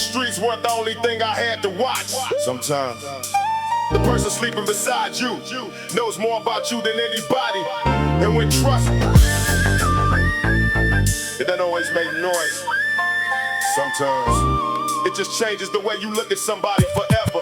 streets weren't the only thing I had to watch. Sometimes the person sleeping beside you knows more about you than anybody. And when trust, it doesn't always make noise. Sometimes it just changes the way you look at somebody forever.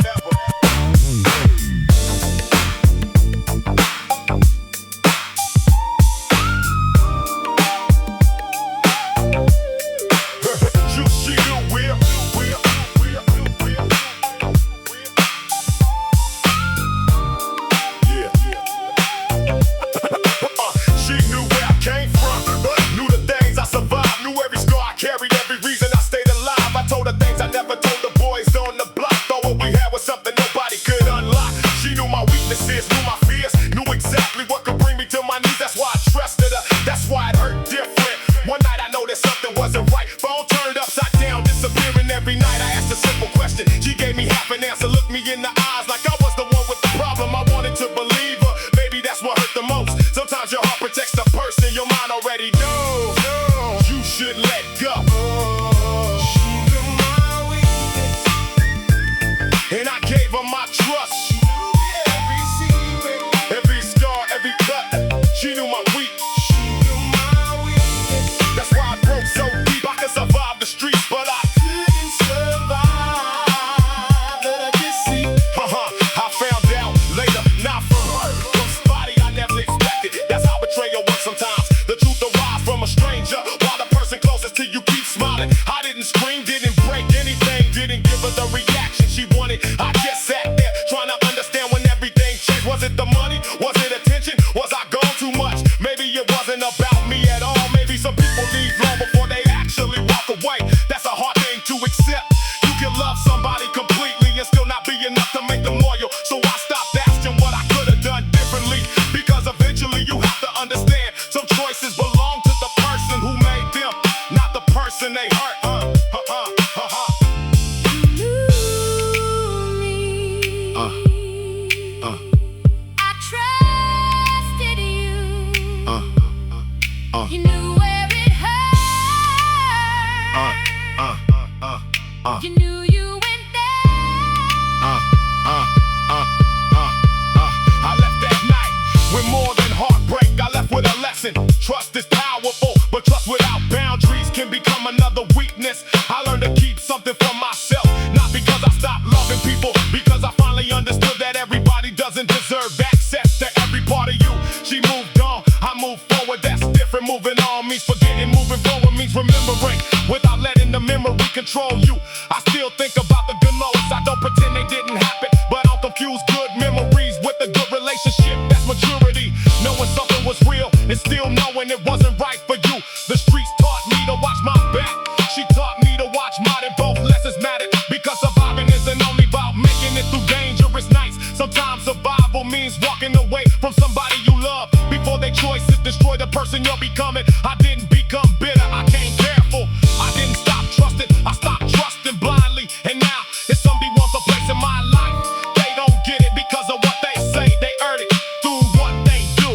Trust is powerful, but trust without boundaries can become another weakness. I learned to keep something for myself, not because I stopped loving people, because I finally understood that everybody doesn't deserve access to every part of you. She moved on, I moved forward, that's different. Moving on means forgetting, moving forward means remembering, without letting the memory control you. I still think about the good moments, I don't pretend they didn't happen, but I'll confuse good memories with a good relationship. That's maturity, knowing something was real and still knowing it wasn't right for you. The streets taught me to watch my back, she taught me to watch mine, and both lessons mattered, because surviving isn't only about making it through dangerous nights. Sometimes survival means walking away from somebody you love before their choices destroy the person you're becoming. I didn't become bitter, I came careful. I didn't stop trusting, I stopped trusting blindly. And now, if somebody wants a place in my life, they don't get it because of what they say. They earned it through what they do.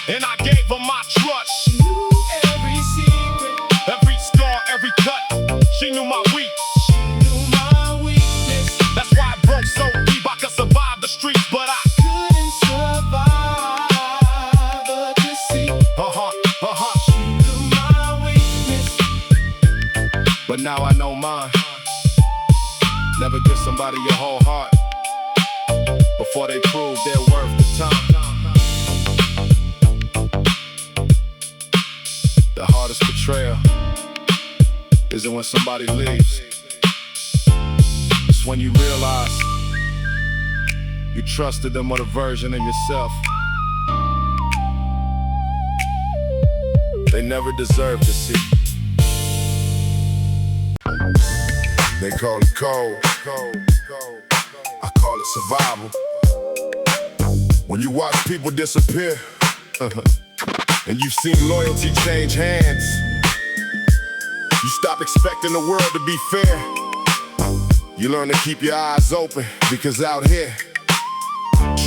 And I gave her my trust. She knew every secret, every scar, every cut. She knew my weak, she knew my weakness. That's why I broke so deep I could survive the streets, but I couldn't survive the deceit. She knew my weakness, but now I know mine. Never give somebody your whole heart before they prove they're worth the time. The hardest betrayal isn't when somebody leaves, it's when you realize you trusted them with a version of yourself they never deserved to see. They call it cold, I call it survival. When you watch people disappear, and you've seen loyalty change hands, you stop expecting the world to be fair. You learn to keep your eyes open, because out here,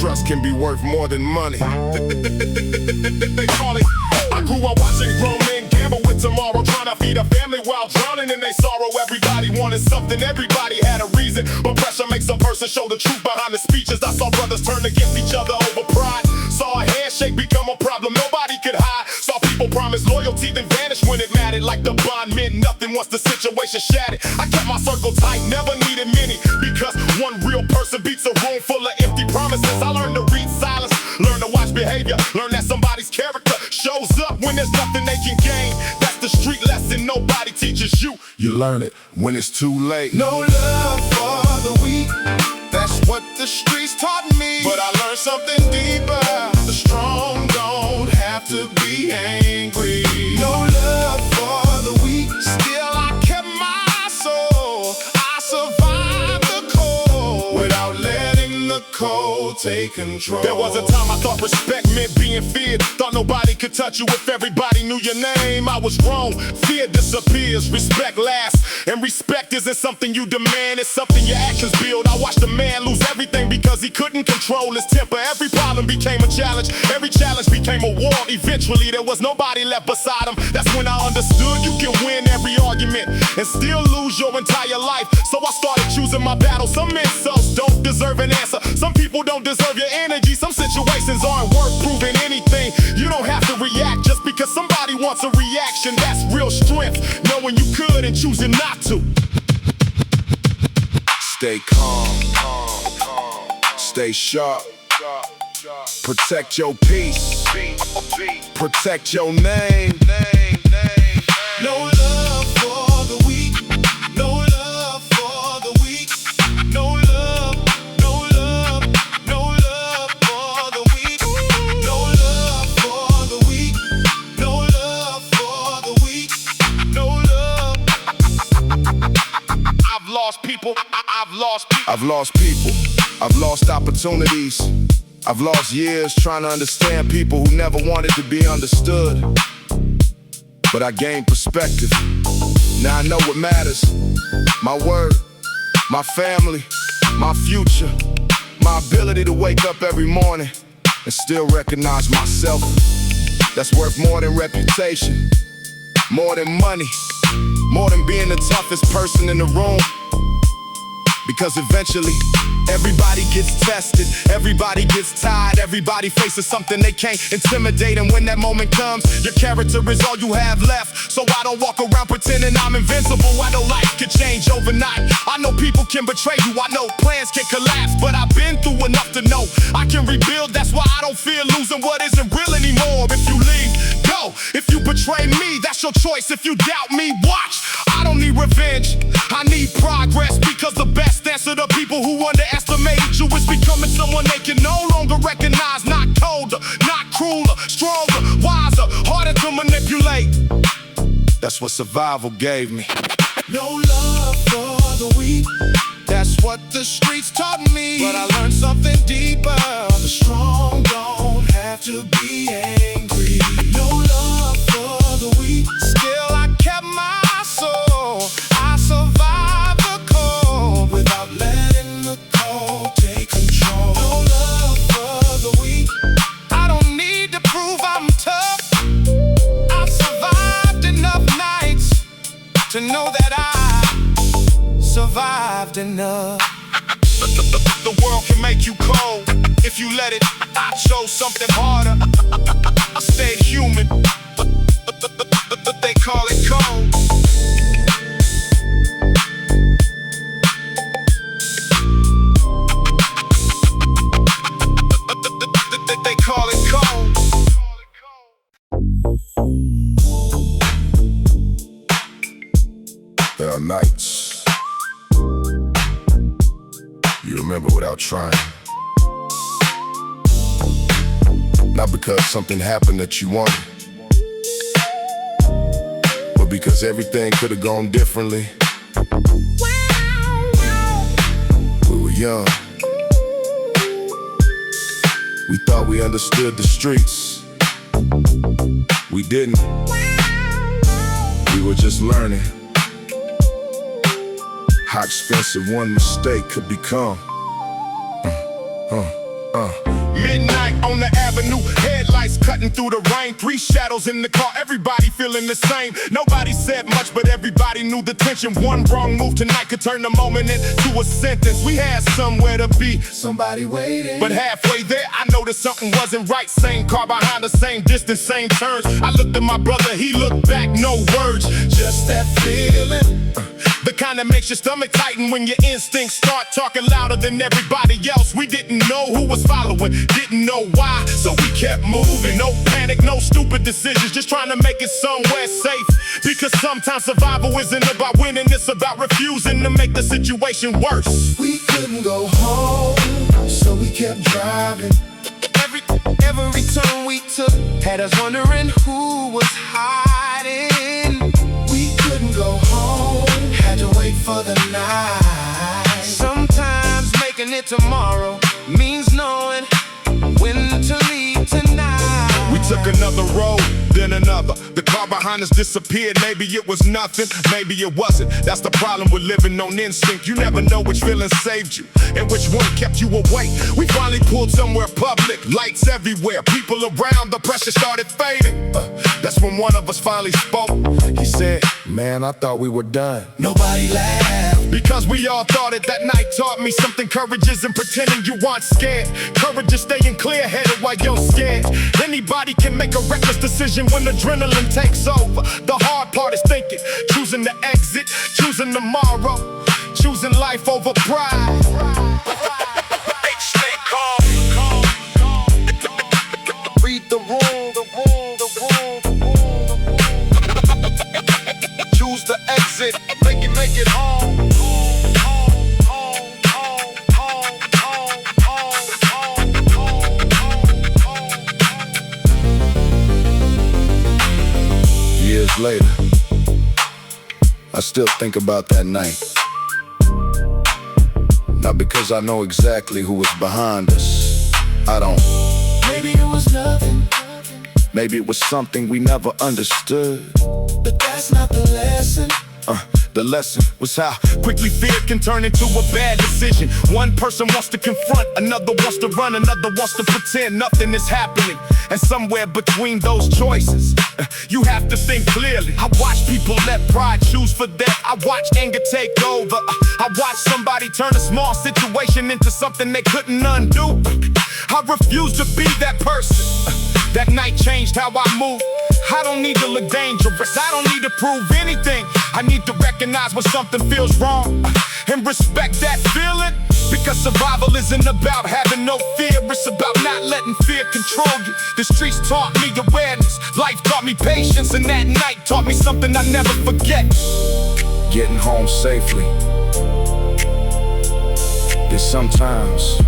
trust can be worth more than money. They call it, I grew up watching grown men gamble. gamble with tomorrow, trying to feed a family while drowning in their sorrow. Everybody wanted something, everybody had a reason, but pressure makes a person show the truth behind the speeches. I saw brothers turn against each other over pride, saw a handshake become a problem nobody could hide, saw people promise loyalty then vanish when it mattered, like the bond meant nothing once the situation shattered. I kept my circle tight, never needed many, because one real person beats a room full of empty promises. I learned to read silence, learn to watch behavior, learn that somebody's character shows up when there's nothing they can gain. That's the street lesson nobody teaches you. You learn it when it's too late. No love for the weak, that's what the streets taught me. But I learned something deeper, the strong don't have to be angry. No love for the weak, still I kept my soul. I survived the cold without letting the cold take control. There was a time I thought respect meant being feared, thought nobody could touch you if everybody knew your name. I was wrong, fear disappears, respect lasts. And respect isn't something you demand, it's something your actions build. I watched a man lose everything because he couldn't control his temper. Every problem became a challenge, every challenge became a war. Eventually there was nobody left beside him. That's when I understood you can win every argument and still lose your entire life. So I started choosing my battles. Some insults don't deserve an answer, some people don't deserve your energy, some situations aren't worth proving anything. You don't have to react just because somebody wants a reaction. That's real strength, knowing you could and choosing not to. Stay calm, stay sharp, protect your peace, protect your name. No love for the weak, no love for the weak, no love, no love, no love for the weak, no love for the weak, no love for the weak, no love. I've lost people, I've lost people. I've lost people, I've lost opportunities, I've lost years trying to understand people who never wanted to be understood. But I gained perspective, now I know what matters. My word, my family, my future, my ability to wake up every morning and still recognize myself. That's worth more than reputation, more than money, more than being the toughest person in the room. Because eventually, everybody gets tested, everybody gets tired, everybody faces something they can't intimidate. And when that moment comes, your character is all you have left. So I don't walk around pretending I'm invincible. I know life can change overnight, I know people can betray you, I know plans can collapse. But I've been through enough to know I can rebuild. That's why I don't fear losing what isn't real anymore. If you leave, go. If you betray me, that's your choice. If you doubt me, watch. I don't need revenge, I need progress. Because the best answer to people who underestimated you is becoming someone they can no longer recognize. Not colder, not crueler, stronger, wiser, harder to manipulate. That's what survival gave me. No love for the weak, that's what the streets taught me. But I learned something deeper, the strong don't have to be angry. No love for the weak, still I kept my soul. I survived the cold without letting the cold take control. No love for the weak, I don't need to prove I'm tough. I've survived enough nights to know that I survived enough. The world can make you cold if you let it. I chose something harder, I stayed human. They call it cold. They call it cold. There are nights you remember without trying. Not because something happened that you wanted, but because everything could have gone differently. We were young. We thought we understood the streets. We didn't. We were just learning how expensive one mistake could become. Midnight on the avenue, headlights lights cutting through the rain. 3 shadows in the car, everybody feeling the same. Nobody said much, but everybody knew the tension. One wrong move tonight could turn the moment into a sentence. We had somewhere to be, Somebody waiting. but halfway there I noticed something wasn't right. Same car behind the same distance, same turns. I looked at my brother, he looked back, no words. Just that feeling, the kind that makes your stomach tighten when your instincts start talking louder than everybody else. We didn't know who was following, didn't know why, so we kept moving. No panic, no stupid decisions, just trying to make it somewhere safe. Because sometimes survival isn't about winning, it's about refusing to make the situation worse. We couldn't go home, so we kept driving. Every turn we took had us wondering who was hiding. We couldn't go home, had to wait for the night. Sometimes making it tomorrow means knowing when to leave tonight. We took another road, then another. The car behind us disappeared. Maybe it was nothing, maybe it wasn't. That's the problem with living on instinct. You never know which feeling saved you and which one kept you awake. We finally pulled somewhere public, lights everywhere, people around, the pressure started fading. That's when one of us finally spoke. He said, Man, I thought we were done. nobody laughed, because we all thought it. That night taught me something. Courage isn't pretending you aren't scared. Courage is staying clear-headed while you're scared. Anybody can make a reckless decision when adrenaline takes over. The hard part is thinking, choosing to exit, choosing tomorrow, choosing life over pride. Stay calm. Read the room, the room, the room, the room. Choose to exit, make it home. Years later, I still think about that night. Not because I know exactly who was behind us, I don't. Maybe it was nothing, Maybe it was something we never understood. but that's not the lesson. The lesson was how Quickly fear can turn into a bad decision. One person wants to confront, another wants to run, another wants to pretend nothing is happening. And somewhere between those choices, you have to think clearly. I watch people let pride choose for them. I watch anger take over. I watch somebody turn a small situation into something they couldn't undo. I refuse to be that person. That night changed how I move. I don't need to look dangerous, I don't need to prove anything. I need to recognize when something feels wrong and respect that feeling. Because survival isn't about having no fear, it's about not letting fear control you. The streets taught me awareness, life taught me patience, and that night taught me something I never forget. getting home safely is sometimes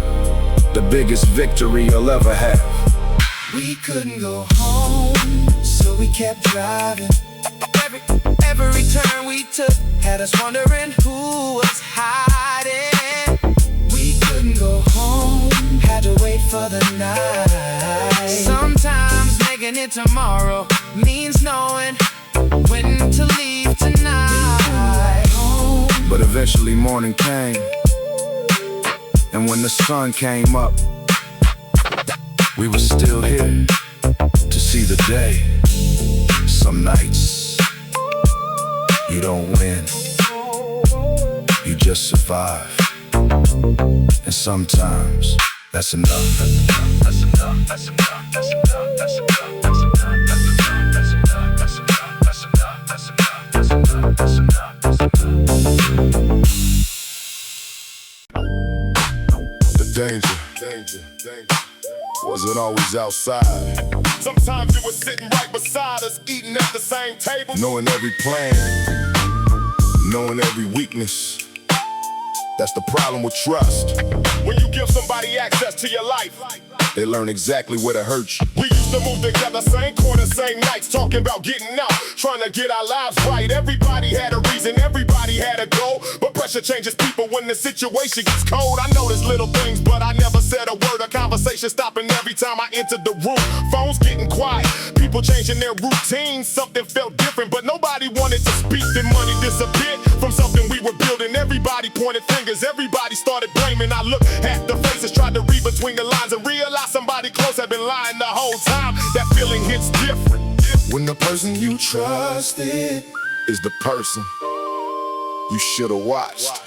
the biggest victory you'll ever have. We couldn't go home, so we kept driving. Every turn we took had us wondering who was hiding. We couldn't go home, had to wait for the night. Sometimes making it tomorrow means knowing when to leave tonight. But eventually morning came, and when the sun came up, we were still here to see the day. Some nights you don't win, you just survive. And sometimes that's enough. That's enough. That's enough. That's enough. That's enough. That's enough. That's enough. That's enough. That's enough. That's enough. That's enough. That's enough. That's enough. The danger wasn't always outside. Sometimes you were sitting right beside us, eating at the same table. Knowing every plan, knowing every weakness. That's the problem with trust. When you give somebody access to your life, They learn exactly where to hurt you. we used to move together, same corner, same nights, talking about getting out, trying to get our lives right. Everybody had a reason, everybody had a goal, but pressure changes people when the situation gets cold. I notice little things, but I never said a word. A conversation stopping every time I entered the room. Phones getting quiet, people changing their routines. Something felt different, but nobody wanted to speak. Then money disappeared from something we were building. Everybody pointed fingers, everybody started blaming. I looked at the faces, tried to read between the lines, and realized somebody close had been lying the whole whole time, that feeling hits different. When the person you trusted is the person you should've watched.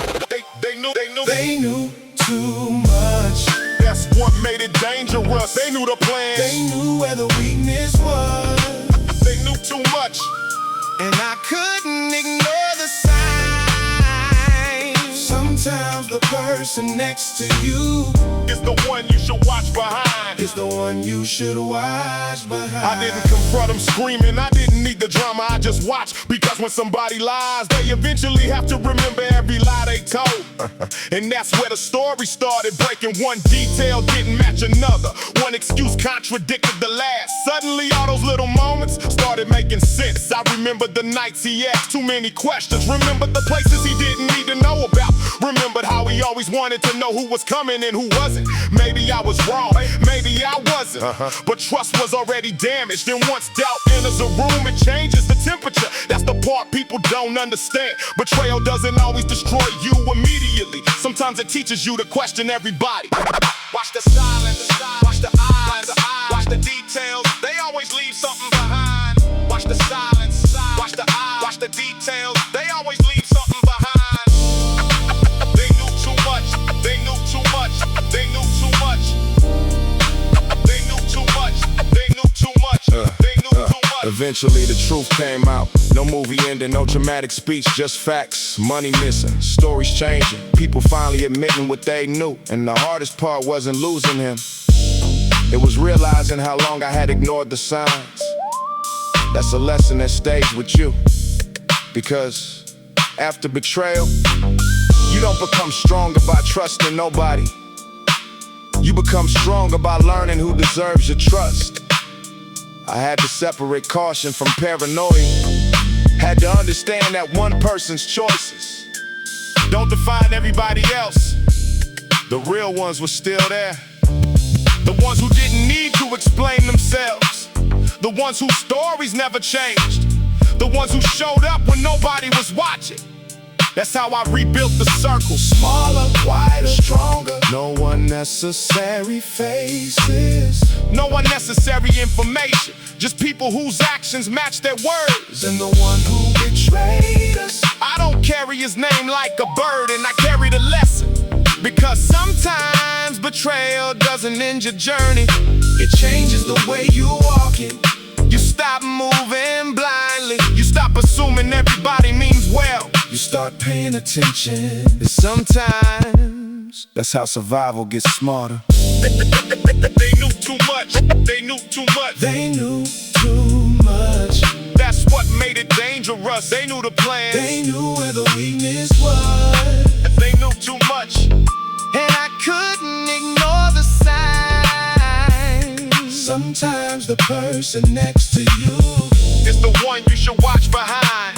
They knew too much. That's what made it dangerous. They knew the plan. They knew where the weakness was. They knew too much. And I couldn't ignore the signs. Sometimes the person next to you is the one you should watch behind. Is the one you should watch behind. I didn't confront them screaming, I didn't need the drama, I just watched. Because when somebody lies, they eventually have to remember every lie they told. And that's where the story started breaking. One detail didn't match another. One excuse contradicted the last. Suddenly all those little moments started making sense. I remembered the nights he asked too many questions. Remembered the places he didn't need to know about. Remembered how he always wanted to know who was coming and who wasn't. Maybe I was wrong, maybe I wasn't. But trust was already damaged. And once doubt enters a room, it changes the temperature. That's the part people don't understand. Betrayal doesn't always destroy you immediately. Sometimes it teaches you to question everybody. Watch the silence, watch the eyes, watch the details. They always leave something behind. Watch the silence, watch the eyes, watch the details. They always leave something behind. They knew too much, they knew too much, they knew too much. They knew too much, they knew too much, they knew too much. Eventually the truth came out. No movie ending, no dramatic speech, just facts. Money missing, stories changing, people finally admitting what they knew. And the hardest part wasn't losing him, it was realizing how long I had ignored the signs. That's a lesson that stays with you. Because after betrayal, you don't become stronger by trusting nobody. You become stronger by learning who deserves your trust. I had to separate caution from paranoia. Had to understand that one person's choices don't define everybody else. The real ones were still there. The ones who didn't need to explain themselves. The ones whose stories never changed. The ones who showed up when nobody was watching. That's how I rebuilt the circle. Smaller, wider, stronger. No unnecessary faces. No unnecessary information. Just people whose actions match their words. And the one who betrayed us, I don't carry his name like a burden, I carry the lesson. Because sometimes betrayal doesn't end your journey. It changes the way you walk it. You stop moving blindly. You stop assuming everybody means well. You start paying attention. And sometimes that's how survival gets smarter. They knew too much. They knew too much. They knew too much. That's what made it dangerous. They knew the plan. They knew where the weakness was. They knew too much. And I couldn't ignore the signs. Sometimes the person next to you is the one you should watch behind.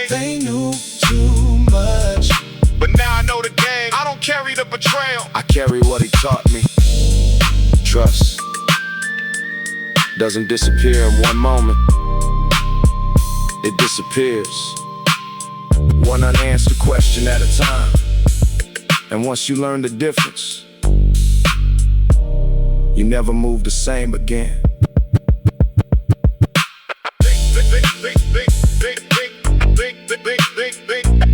They knew too much. But now I know the game. I don't carry the betrayal. I carry what he taught me. Trust doesn't disappear in one moment. It disappears one unanswered question at a time. And once you learn the difference, you never move the same again.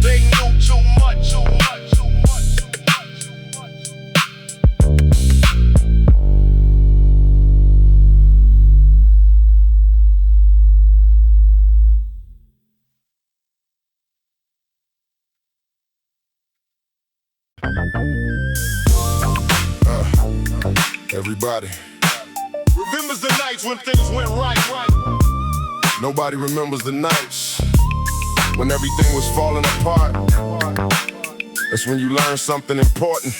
They knew too much, too much, too much, too much, too much. Everybody. Remembers the nights when things went right. Nobody remembers the nights when everything was falling apart. That's when you learn something important.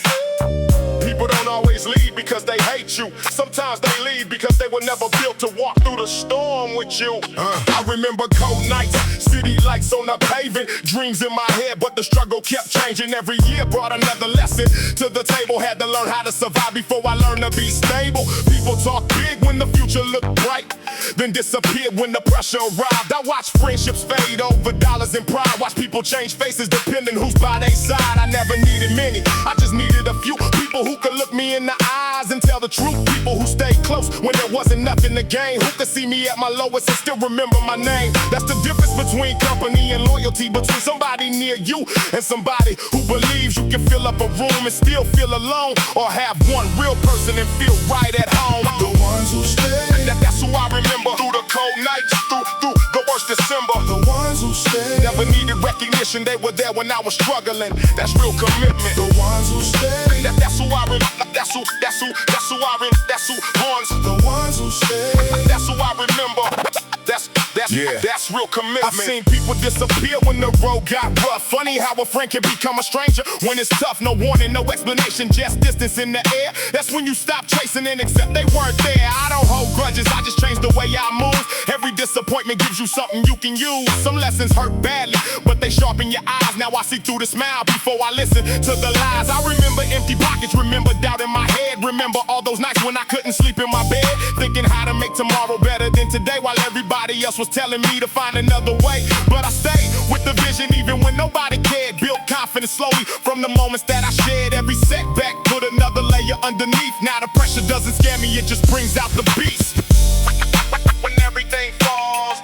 People don't always leave because they hate you. Sometimes they leave because they were never built to walk through the storm with you. I remember cold nights, city lights on the pavement, dreams in my head, but the struggle kept changing. Every year brought another lesson to the table. Had to learn how to survive before I learned to be stable. People talk big when the future looked bright, then disappeared when the pressure arrived. I watched friendships fade over dollars and pride. Watch people change faces depending who's by their side. I never needed many, I just needed a few people who could look me in the eyes and tell the truth. People who stay close when there wasn't nothing to gain. Who could see me at my lowest and still remember my name? That's the difference between company and loyalty, between somebody near you and somebody who believes you can fill up a room and still feel alone, or have one real person and feel right at home. The ones who stay. That's who I remember through the cold nights, through the worst December. The ones who stay. Never needed recognition, they were there when I was struggling. That's real commitment. The ones who stay. That's who I remember. That's who ones. The ones who stay. That's who I remember. That's real commitment. I've seen people disappear when the road got rough. Funny how a friend can become a stranger when it's tough. No warning, no explanation, just distance in the air. That's when you stop chasing and accept they weren't there. I don't hold grudges, I just change the way I move. Every disappointment gives you something you can use. Some lessons hurt badly, but they sharpen your eyes. Now I see through the smile before I listen to the lies. I remember empty pockets, remember doubt in my head. Remember all those nights when I couldn't sleep in my bed, thinking how to make tomorrow better than today, while everybody else was telling me to find another way. But I stayed with the vision even when nobody cared. Built confidence slowly from the moments that I shared. Every setback put another layer underneath. Now the pressure doesn't scare me, it just brings out the beast. When everything falls,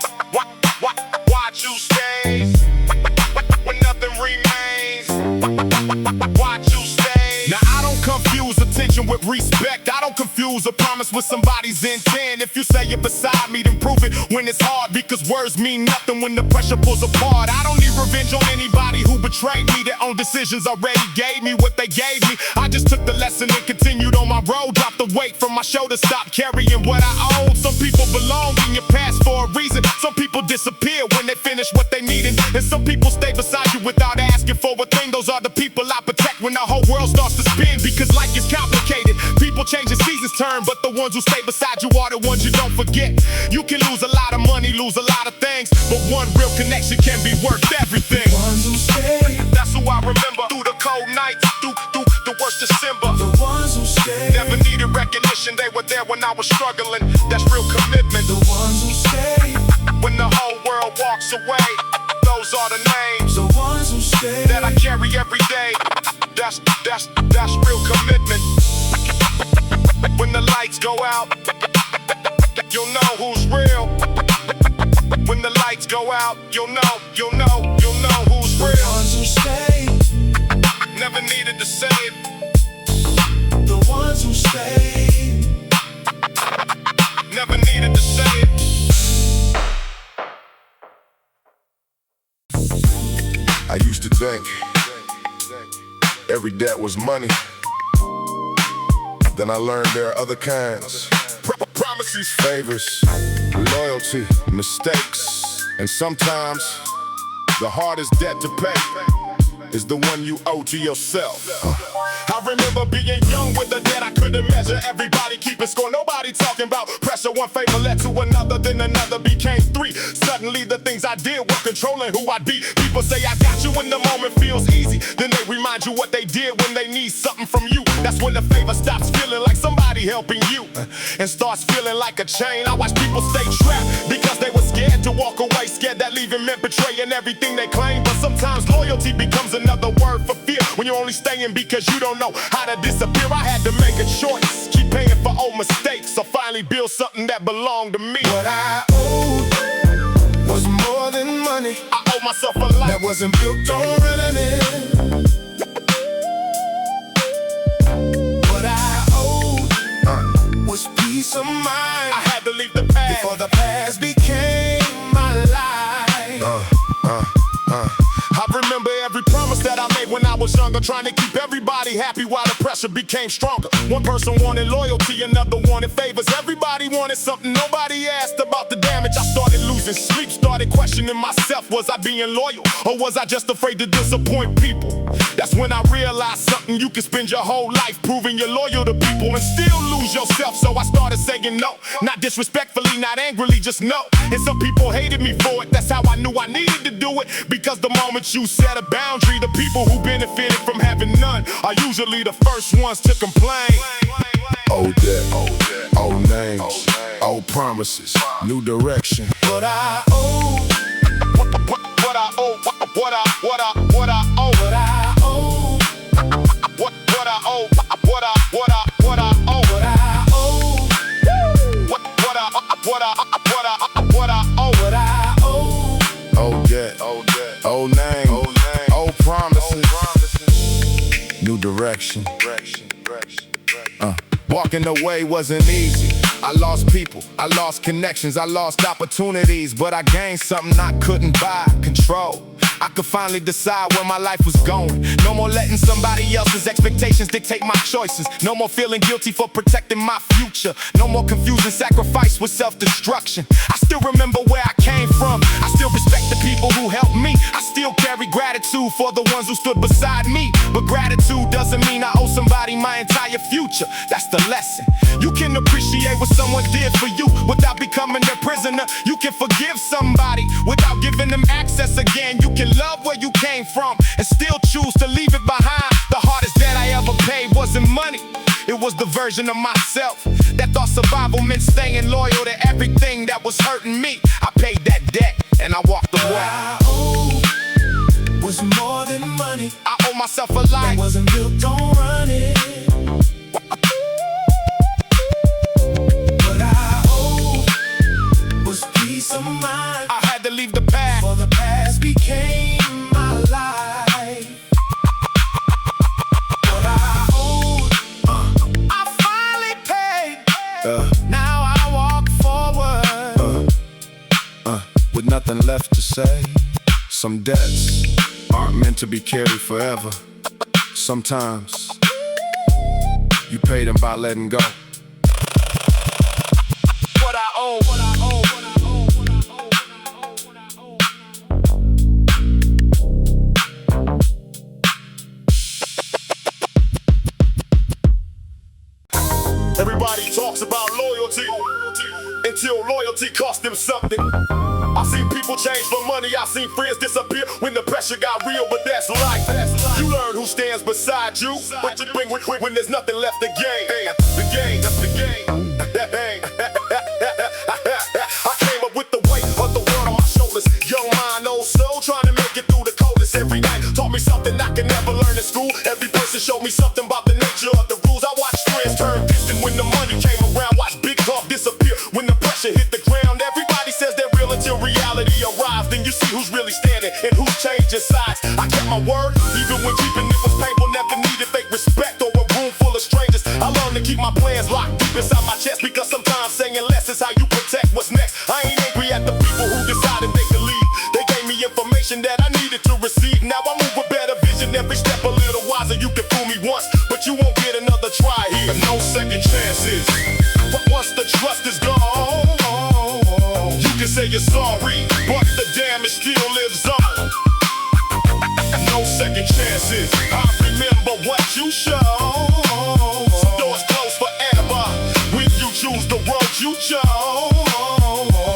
watch you stay. When nothing remains, watch you stay. Now I don't confuse attention with respect. I don't confuse a promise with somebody's intent. If you say you're beside me, then prove it when it's hard, because words mean nothing when the pressure pulls apart. I don't need revenge on anybody who betrayed me. Their own decisions already gave me what they gave me. I just took the lesson and continued on my road. Dropped the weight from my shoulders, stopped carrying what I owed. Some people belong in your past for a reason. Some people disappear when they finish what they needed, and some people stay beside you without asking for a thing. Those are the people I protect when the whole world starts to spin, because life is complicated. People change as seasons turn, but the ones who stay beside you are the ones you don't forget. You can lose a lot of money, lose a lot of things, but one real connection can be worth everything. The ones who stay. That's who I remember through the cold nights, through the worst December. The ones who stay. Never needed recognition, they were there when I was struggling. That's real commitment. The ones who stay. When the whole world walks away, those are the names. The ones who stay. That I carry every day. That's real commitment. When the lights go out, you'll know who's real. When the lights go out, you'll know who's real. The ones who stay. Never needed to say it. The ones who stay. Never needed to say it. I used to think every debt was money. Then I learned there are other kinds. Promises, Favors, loyalty, mistakes, and sometimes the hardest debt to pay is the one you owe to yourself. I remember being young with a debt I couldn't measure. Everybody keeping score, nobody talking about pressure. One favor led to another, then another became three. Suddenly the things I did were controlling who I'd be. People say I got you when the moment feels easy, then they remind you what they did when they need something from you. That's when the favor stops feeling like somebody helping you and starts feeling like a chain. I watch people stay trapped because they were scared to walk away, scared that leaving meant betraying everything they claimed. But sometimes loyalty becomes another word for fear, when you're only staying because you don't know how to disappear. I had to make a choice, keep paying for old mistakes, or finally build something that belonged to me. What I owed was more than money. I owe myself a life That wasn't built on rhythm. What I owed was peace of mind. I had to leave the past Before the past became my life. I remember every promise that I made when I was younger, trying to keep everybody happy while the pressure became stronger. One person wanted loyalty, another wanted favors. Everybody wanted something, nobody asked about the damage. I started losing sleep, started questioning myself. Was I being loyal, or was I just afraid to disappoint people? That's when I realized something: you can spend your whole life proving you're loyal to people and still lose yourself. So I started saying no, not disrespectfully, not angrily, just no. And some people hated me for it. That's how I knew I needed to do it, because the moment you set a boundary, the people who benefited from having none are usually the first ones to complain. Old debt, old names, old promises, new direction. What I owe, what I owe, what I owe, what I owe, What I owe, what I owe, what I owe, what I owe. Old name, old promises, new direction. Walking away wasn't easy. I lost people, I lost connections, I lost opportunities, but I gained something I couldn't buy, control. I could finally decide where my life was going. No more letting somebody else's expectations dictate my choices. No more feeling guilty for protecting my future. No more confusing sacrifice with self-destruction. I still remember where I came from. I still respect the people who helped me. I still carry gratitude for the ones who stood beside me. But gratitude doesn't mean I owe somebody my entire future. That's the lesson. You can appreciate what someone did for you without becoming their prisoner. You can forgive somebody without giving them access again. You can love where you came from and still choose to leave it behind. The hardest debt I ever paid wasn't money. It was the version of myself that thought survival meant staying loyal to everything that was hurting me. I paid that debt and I walked away. What I owed was more than money. I owe myself a life that wasn't built on running. What I owed was peace of mind. I had to leave the past, for the past became my life. What I owed, I finally paid. Now I walk forward with nothing left to say. Some debts aren't meant to be carried forever. Sometimes you pay them by letting go. What I owe, what I owe, what I owe, what I owe, what I owe, what I owe. Everybody talks about loyalty until loyalty cost them something. I seen people change for money, I seen friends disappear when the pressure got real, but that's life. You learn who stands beside you, what you bring when there's nothing left to gain. The game, that's the game. I came up with the weight of the world on my shoulders. Young mind, old soul, trying to make it through the coldest. Every night taught me something I could never learn in school. Every person showed me something about the nature of the rules. I watched friends turn distant when the money came around. Watched big talk disappear when the pressure hit the ground. Everybody says they're real until reality arrives. Then you see who's really standing and who's changing sides. I kept my word, even when keeping it was painful. Never needed fake respect or a room full of strangers. I learned to keep my plans locked deep inside my chest, because sometimes saying less is how you protect what's next. I ain't angry at the people who decided they could leave. They gave me information that I needed to receive. Now I move with better vision, every step a little wiser. You can fool me once, but you won't get another try here. No second chances. But once the trust is gone, you can say you're sorry, but the damage still lives on. No second chances. I remember what you showed. Some doors closed forever when you choose the road you chose.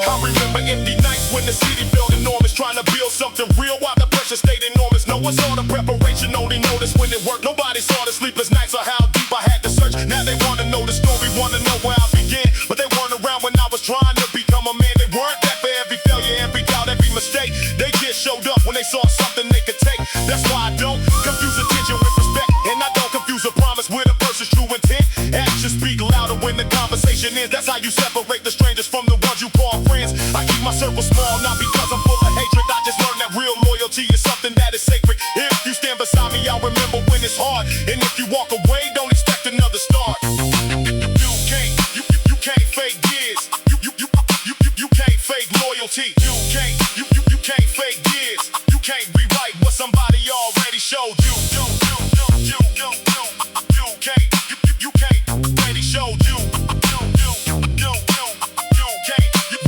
I remember empty nights when the city felt enormous, trying to build something real while the pressure stayed enormous. No one saw the preparation, only noticed when it worked. Nobody saw the sleepless nights or how deep I had to search. Now they wanna know the story, wanna know where I began, but they weren't around when I was trying to become a man. They weren't there for every failure, every doubt, every mistake. They just showed up when they saw something they could take. That's why I don't confuse attention with respect, and I don't confuse a promise with a person's true intent. Actions speak louder when the conversation ends. That's how you separate the strangers from the ones you call friends. I keep my circle small, not because I'm full of hatred. I just learned that real loyalty is something that is sacred. If you stand beside me, I'll remember when it's hard, and if you walk away, don't expect another start. You can't fake years. You can't fake loyalty. You can't fake years. You can't rewrite what somebody already showed you. You can't already showed you.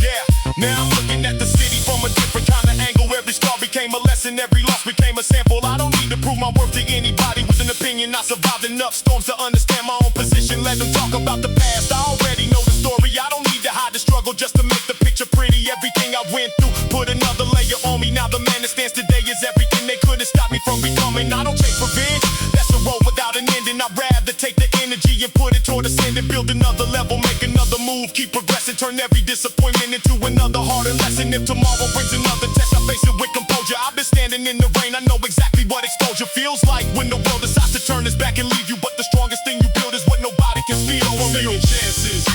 Yeah. Now I'm looking at the city from a different kind of angle. Every scar became a lesson, every loss became a sample. I don't need to prove my worth to anybody with an opinion. I survived enough storms to understand my own position. Let them talk about the past, I already know the story. I don't need to hide the struggle just to make the picture pretty. Everything I went through put another layer on me. Now the man that stands today is everything they couldn't stop me from becoming. I don't chase revenge, that's a road without an ending. I'd rather take the energy and put it toward ascending. Build another level, make another move, keep progressing. Turn every disappointment into another harder lesson. If tomorrow brings another test, I face it with composure. I've been standing in the rain, I know exactly what exposure feels like. When the world decides to turn its back and leave you, but the strongest thing you build is what nobody can steal from you. Chances.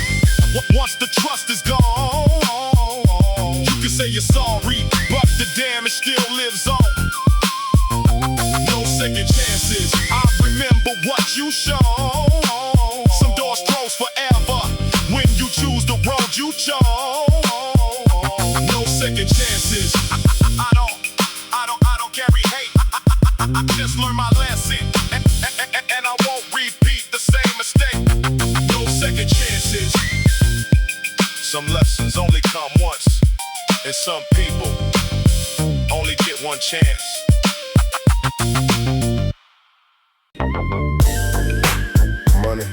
Once the trust is gone, you can say you're sorry, but the damage still lives on. show. Some doors close forever when you choose the road you chose. No second chances. I don't carry hate. I just learned my lesson, and I won't repeat the same mistake. No second chances. Some lessons only come once, and some people only get one chance. Money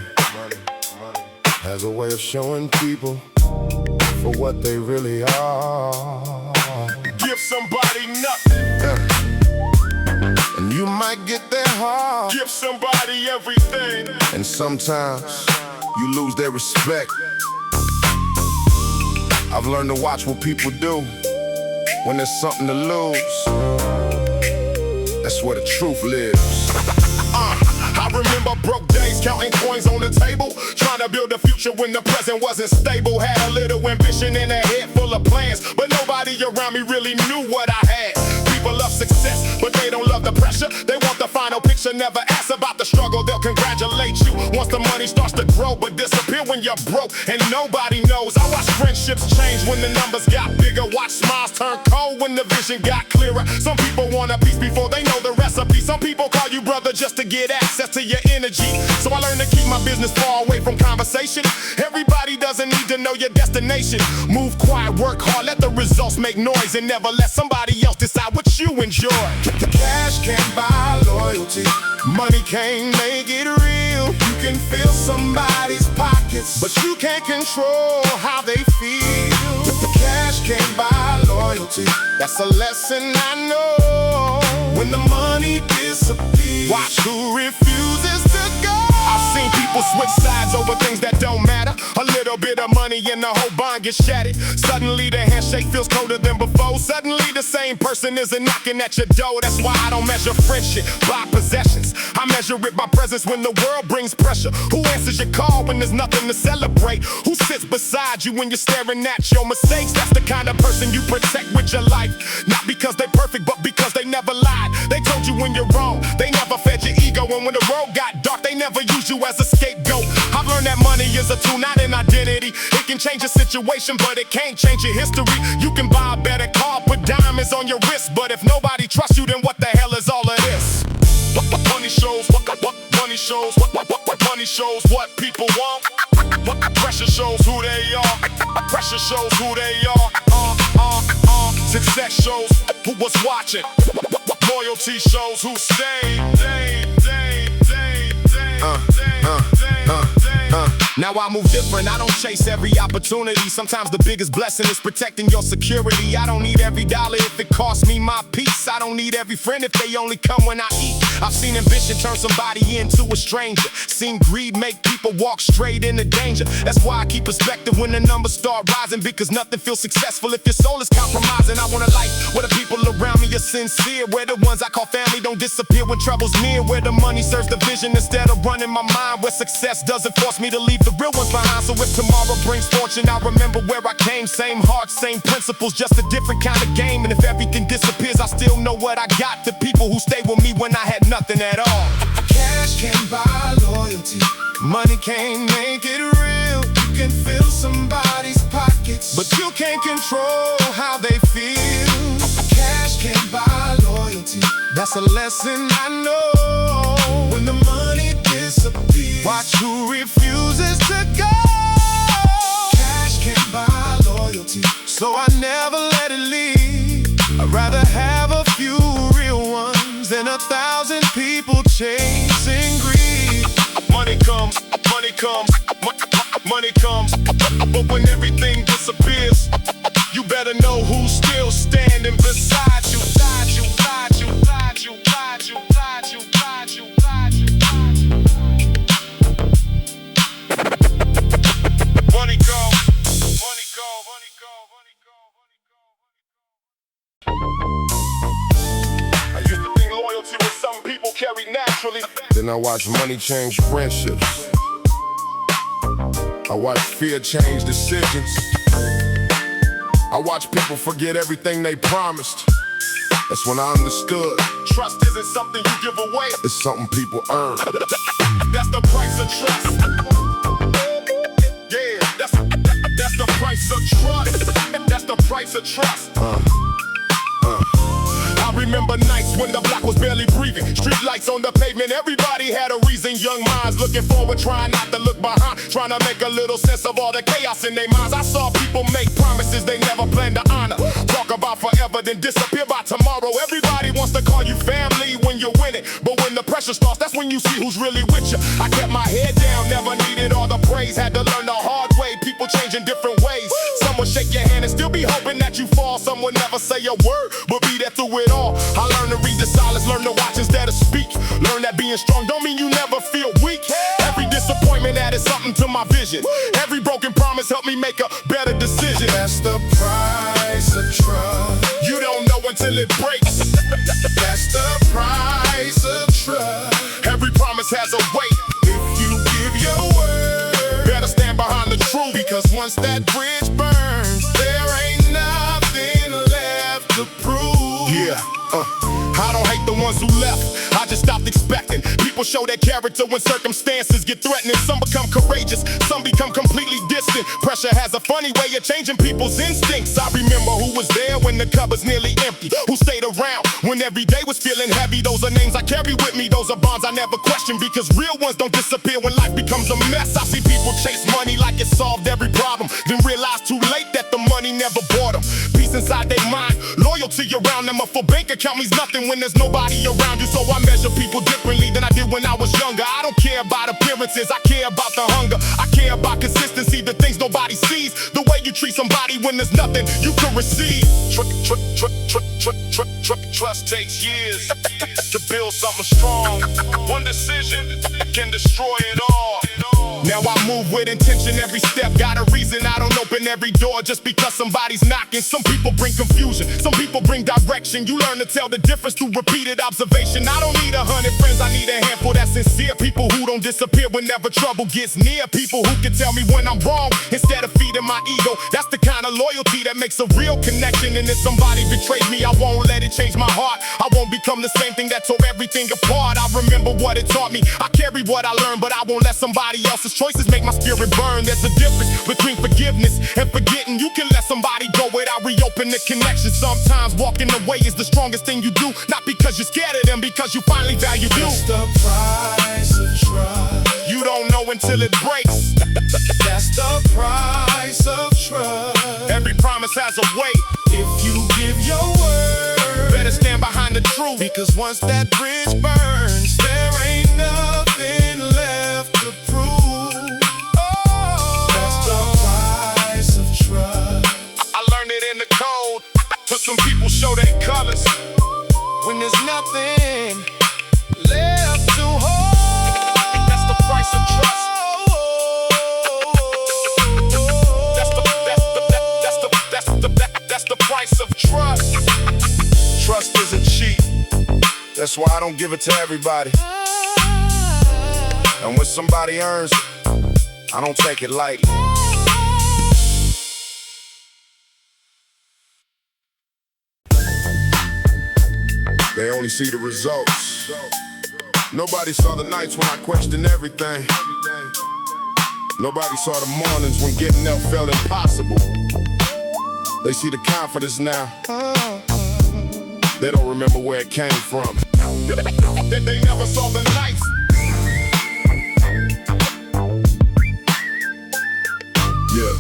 has a way of showing people for what they really are. Give somebody nothing, And you might get their heart, give somebody everything. and sometimes you lose their respect. I've learned to watch what people do when there's something to lose. That's where the truth lives. I remember broke days counting coins on the table, trying to build a future when the present wasn't stable. Had a little ambition in a head full of plans, but nobody around me really knew what I had. People love success, but they don't love the pressure. They want the final picture, never ask about the struggle. They'll congratulate you once the money starts to grow, but disappear when you're broke and nobody knows. I watch friendships change when the numbers got bigger. Watch smiles turn cold when the vision got clearer. Some people want a piece before they know the recipe. Some people call you brother just to get access to your energy. So I learned to keep my business far away from conversation. Everybody doesn't need to know your destination. Move quiet, work hard, let the results make noise, and never let somebody else decide what you enjoy. Cash can't buy loyalty, Money can't make it real. you can fill somebody's pockets, But you can't control how they feel. cash can't buy loyalty. That's a lesson I know. When the money disappears, Watch who refuses to go. I've seen people switch sides over things that don't matter. A little bit of money and the whole bond gets shattered. Suddenly the handshake feels colder than before. Suddenly the same person isn't knocking at your door. That's why I don't measure friendship by possessions. I measure it by presence when the world brings pressure. Who answers your call when there's nothing to celebrate? Who sits beside you when you're staring at your mistakes? That's the kind of person you protect with your life. Not because they're perfect, but because they never lied. They told you when you're wrong, they never fed your ego. And when the road got dark, they never used you as a scapegoat. I've learned that money is a tool, not an identity. It can change a situation, but it can't change your history. You can buy a better car, put diamonds on your wrist, but if nobody trusts you, then what the hell is all of this? Money shows what money shows what money shows what people want. Pressure shows who they are. Pressure shows who they are. Success shows who was watching. Loyalty shows who stayed. Now I move different, I don't chase every opportunity. Sometimes the biggest blessing is protecting your security. I don't need every dollar if it costs me my peace. I don't need every friend if they only come when I eat. I've seen ambition turn somebody into a stranger. Seen greed make people walk straight into danger. That's why I keep perspective when the numbers start rising, because nothing feels successful if your soul is compromising. I want a life where the people around me are sincere, where the ones I call family don't disappear when trouble's near, where the money serves the vision instead of running my mind, where success doesn't force me to leave the real ones behind. So if tomorrow brings fortune, I'll remember where I came. Same heart, same principles, just a different kind of game. And if everything disappears, I still know what I got. The people who stayed with me when I had nothing at all. Cash can't buy loyalty, Money can't make it real, you can fill somebody's pockets, but you can't control how they feel. cash can't buy loyalty. That's a lesson I know. When the money disappears, Watch who refuses to go. cash can't buy loyalty. So I never let it leave. I'd rather have a few real ones than 1,000 people chasing greed. Money comes, money comes, money comes. But when everything disappears, you better know who's still standing beside you. Beside you, beside you, beside you, beside you, beside you, beside you, beside you, beside you. Money go, money go, money go, money go, money go, money go. I used to think loyalty was something people carry naturally. Then I watch money change friendships. I watch fear change decisions. I watch people forget everything they promised That's when I understood Trust isn't something you give away. it's something people earn. That's the price of trust. Yeah, that's the price of trust. That's the price of trust. I remember nights when the block was barely breathing. Street lights on the pavement, everybody had a reason. Young minds looking forward, trying not to look behind, trying to make a little sense of all the chaos in their minds. I saw people make promises they never planned to honor. Talk about forever, then disappear by tomorrow. Everybody wants to call you family when you're winning, but when the pressure starts, that's when you see who's really with you. I kept my head down, never needed all the praise. Had to learn the hard way, people change in different ways. Some would shake your hand and still be hoping that you fall. Some would never say a word, but be there through it all. I learned to read the silence, learn to watch instead of speak. Learn that being strong don't mean you never feel weak. Every disappointment added something to my vision. Every broken promise helped me make a better decision. That's the price of trust. You don't know until it breaks. That's the price of trust. Every promise has a weight. If you give your word, Better stand behind the truth, because once that bridge burns, there ain't nothing left to prove. yeah. I don't hate the ones who left, I just stopped expecting. People show their character when circumstances get threatening. Some become courageous, some become completely distant. Pressure has a funny way of changing people's instincts. I remember who was there when the cupboard's nearly empty, who stayed around when every day was feeling heavy. Those are names I carry with me, those are bonds I never question, because real ones don't disappear when life becomes a mess. I see people chase money like it solved every problem, then realize too late that the money never bought them peace inside their mind. Loyalty around them, a full bank account means nothing when there's nobody around you. So I measure people differently than I did when I was younger. I don't care about appearances, I care about the hunger. I care about consistency, the things nobody sees. The way you treat somebody when there's nothing you can receive. Trust takes years to build something strong. One decision can destroy it all. Now I move with intention every step. Got a reason, I don't open every door just because somebody's knocking. Some people bring confusion, some people bring direction. You learn to tell the difference through repeated observation. I don't need 100 friends, I need a handful that's sincere. People who don't disappear whenever trouble gets near. People who can tell me when I'm wrong instead of feeding my ego. That's the kind of loyalty that makes a real connection. And if somebody betrays me, I won't let it change my heart. I won't become the same thing that tore everything apart. I remember what it taught me, I carry what I learned, but I won't let somebody else's choices make my spirit burn. There's a difference between forgiveness and forgetting. You can let somebody go without reopening the connection. Sometimes walking away is the strongest thing you do, not because you're scared of them, because you finally value you. That's the price of trust. You don't know until it breaks. That's the price of trust. Every promise has a weight. If you give your word, Better stand behind the truth, because once that bridge burns, there ain't nothing left to prove. That's the price of trust. I learned it in the code, but some people show their colors When there's nothing left to hold. That's the price of trust. That's the price of trust. Trust isn't cheap. That's why I don't give it to everybody. And when somebody earns it, I don't take it lightly. They only see the results. Nobody saw the nights when I questioned everything. Nobody saw the mornings when getting up felt impossible. They see the confidence now. They don't remember where it came from. They never saw the nights. Yeah.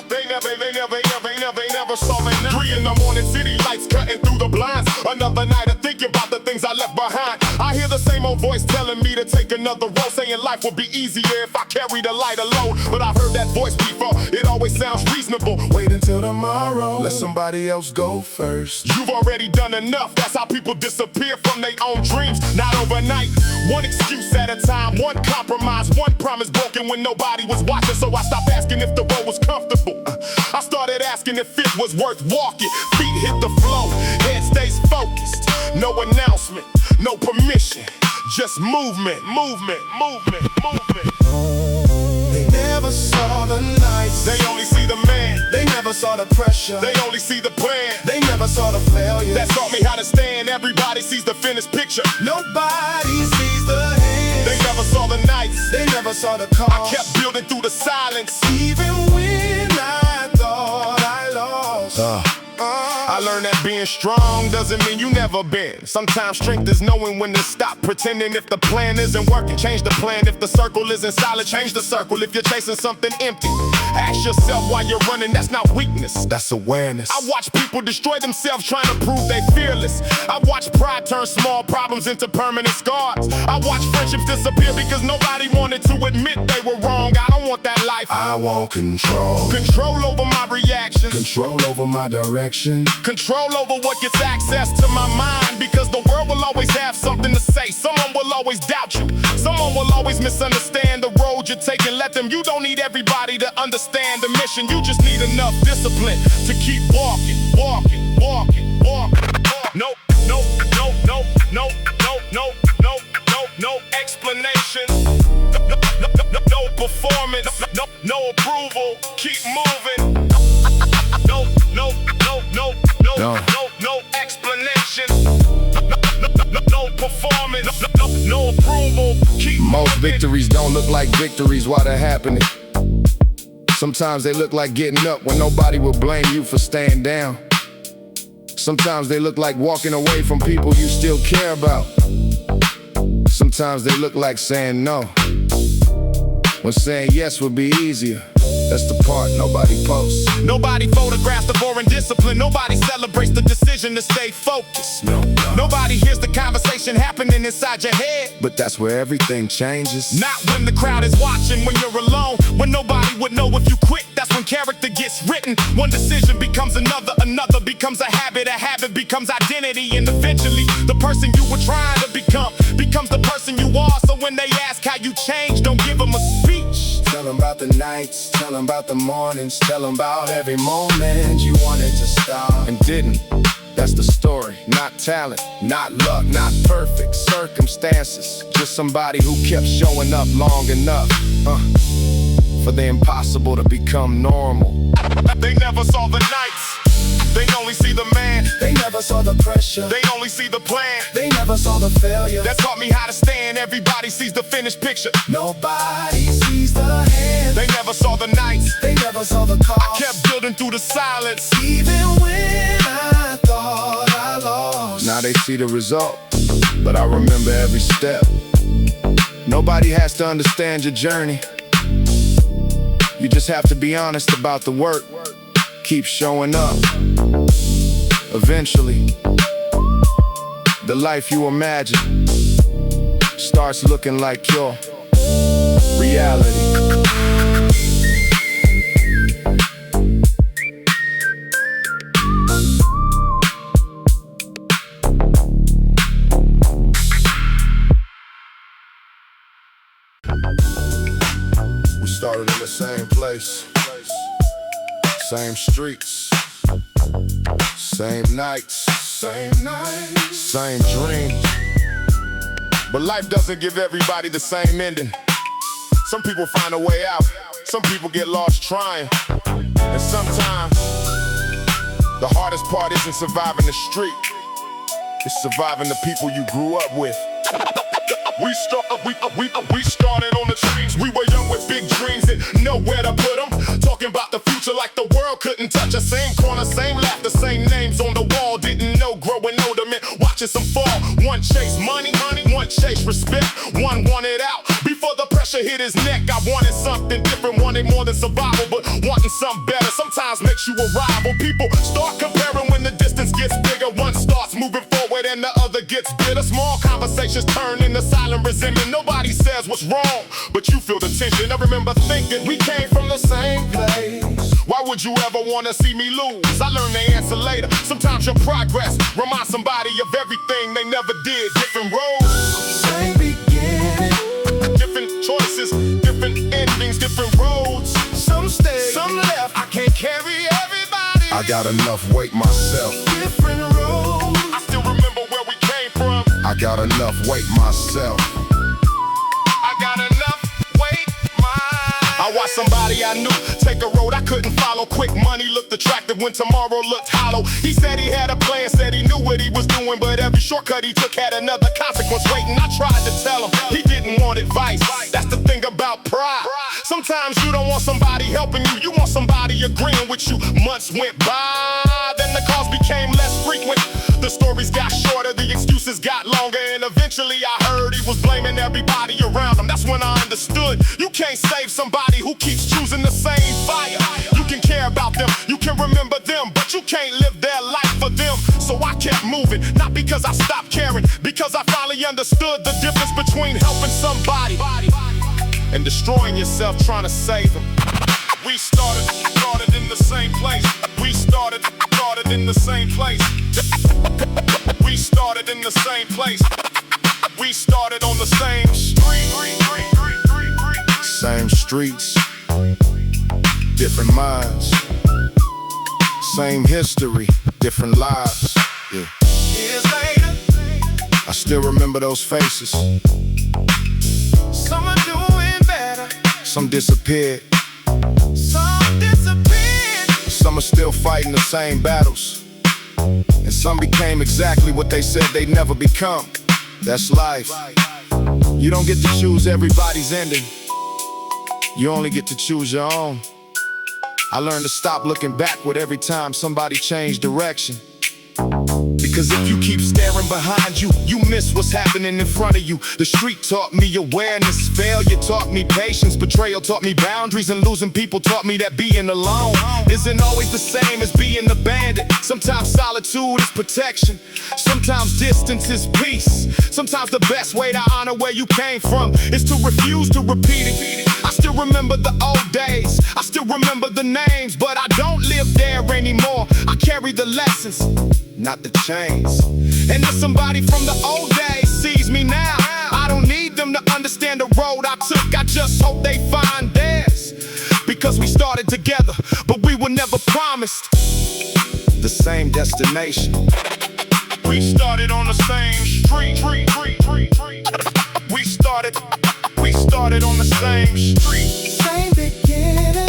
They never saw the night. 3 in the morning, city lights cutting through the blinds. Another night of thinking about the things I left behind. I hear the same old voice telling me to take another road, saying life would be easier if I carried the light alone. But I've heard that voice before, it always sounds reasonable. Wait until tomorrow, let somebody else go first. You've already done enough, that's how people disappear from their own dreams. Not overnight, one excuse at a time, one compromise, one promise broken when nobody was watching. So I stopped asking if the road was comfortable. I started asking if it was worth walking. Feet hit the flow, head stays focused. No announcement, no permission, just movement, movement, movement, movement. They never never saw the nights. They only see the man. They never saw the pressure. They only see the plan. They never saw the failure. That taught me how to stand. Everybody sees the finished picture. Nobody sees the hands. They never saw the nights. They never saw the cause. I kept building through the silence. Even when I thought I lost. I learned that being strong doesn't mean you never been. Sometimes strength is knowing when to stop pretending. If the plan isn't working, change the plan. If the circle isn't solid, change the circle. If you're chasing something empty, ask yourself why you're running. That's not weakness, that's awareness. I watch people destroy themselves trying to prove they fearless. I watch pride turn small problems into permanent scars. I watch friendships disappear because nobody wanted to admit they were wrong. I don't want that life. I want control. Control over my reactions. Control over my direction. Control over what gets access to my mind. Because the world will always have something to say. Someone will always doubt you. Someone will always misunderstand the road you're taking. Let them. You don't need everybody to understand the mission. You just need enough discipline to keep walking. No, no, no, no, no, no, no, no, no, no explanation. No performance. No approval. Keep moving. No explanation. No performance. No approval. Keep Most victories don't look like victories while they're happening. Sometimes they look like getting up when nobody will blame you for staying down. Sometimes they look like walking away from people you still care about. Sometimes they look like saying no when saying yes would be easier. That's the part nobody posts. Nobody photographs the boring discipline. Nobody celebrates the decision to stay focused. Nobody hears the conversation happening inside your head. But that's where everything changes. Not when the crowd is watching, when you're alone. When nobody would know if you quit. That's when character gets written. One decision becomes another. Another becomes a habit becomes identity. And eventually the person you were trying to become becomes the person you are. So when they ask how you changed, don't give them a speech. Tell them about the nights, tell them about the mornings, tell them about every moment you wanted to stop and didn't. That's the story. Not talent, not luck, not perfect circumstances. Just somebody who kept showing up long enough for the impossible to become normal. They never saw the nights. They only see the man. They never saw the pressure. They only see the plan. They never saw the failure. That taught me how to stand. Everybody sees the finished picture. Nobody sees the hands. They never saw the nights. They never saw the cause. I kept building through the silence. Even when I thought I lost. Now they see the result, but I remember every step. Nobody has to understand your journey. You just have to be honest about the work. Keep showing up. Eventually, the life you imagine starts looking like your reality. We started in the same place, same streets, same nights, same dreams. But life doesn't give everybody the same ending. Some people find a way out. Some people get lost trying. And sometimes the hardest part isn't surviving the street. It's surviving the people you grew up with. We started on the streets. We were young with big dreams and nowhere to put them. Talking about the future like the world couldn't touch us. Same corner, same laughter, same names on the wall. Didn't know growing older meant watching some fall. One chase money, one chase respect. One wanted out before the pressure hit his neck. I wanted something different, wanted more than survival, but wanting something better sometimes makes you a rival. People start comparing when the distance gets bigger. One starts moving forward and the other gets bitter. Small conversations turn into silent resentment. Nobody says what's wrong, but you feel the tension. I remember thinking we came from the same place. Why would you ever want to see me lose? I learned the answer later. Sometimes your progress reminds somebody of everything they never did. Different roads, same beginning. Different choices, different endings, different roads. Some stayed, some left. I can't carry everybody. I got enough weight myself. Different roads. I still remember where we came from. I got enough weight myself. I got enough weight. I I watched somebody I knew take a road I couldn't follow. Quick money looked attractive when tomorrow looked hollow. He said he had a plan, said he knew what he was doing, but every shortcut he took had another consequence waiting. I tried to tell him he didn't want advice. That's the thing about pride. Sometimes you don't want somebody helping you, you want somebody agreeing with you. Months went by, then the calls became less frequent. The stories got shorter, the excuses got longer, and eventually I heard he was blaming everybody around him. That's when I understood you can't save somebody who keeps choosing the same fire. You can care about them, you can remember them, but you can't live their life for them. So I kept moving, not because I stopped caring, because I finally understood the difference between helping somebody and destroying yourself trying to save them. We started in the same place. We started in the same place. We started in the same place. We started on the same street. Same streets, different minds. Same history, different lives. Yeah. Years later, I still remember those faces. some are doing better, Some disappeared, some disappeared. some are still fighting the same battles, and some became exactly what they said they'd never become. That's life. You don't get to choose everybody's ending. You only get to choose your own. I learned to stop looking backward every time somebody changed direction. Because if you keep staring behind you, you miss what's happening in front of you. The street taught me awareness, failure taught me patience, betrayal taught me boundaries, and losing people taught me that being alone isn't always the same as being abandoned. Sometimes solitude is protection, sometimes distance is peace. Sometimes the best way to honor where you came from is to refuse to repeat it. I still remember the old days, I still remember the names, but I don't live there anymore. I carry the lessons, not the chains. And if somebody from the old days sees me now, I don't need them to understand the road I took. I just hope they find theirs. Because we started together, but we were never promised the same destination. We started on the same street. We started on the same street. Same beginning,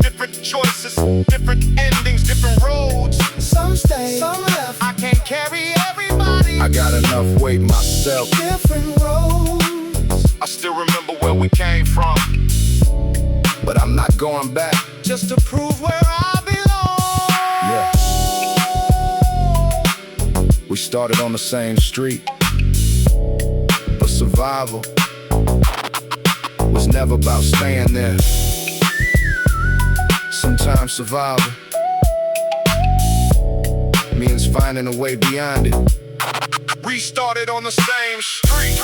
Different choices, different endings, different roads. some stay, some left. I can't carry everybody. I got enough weight myself. Different roads, I still remember where we came from, but I'm not going back. just to prove where I belong. Yeah. We started on the same street, but survival was never about staying there. Sometimes survival means finding a way beyond it. We started on the same street.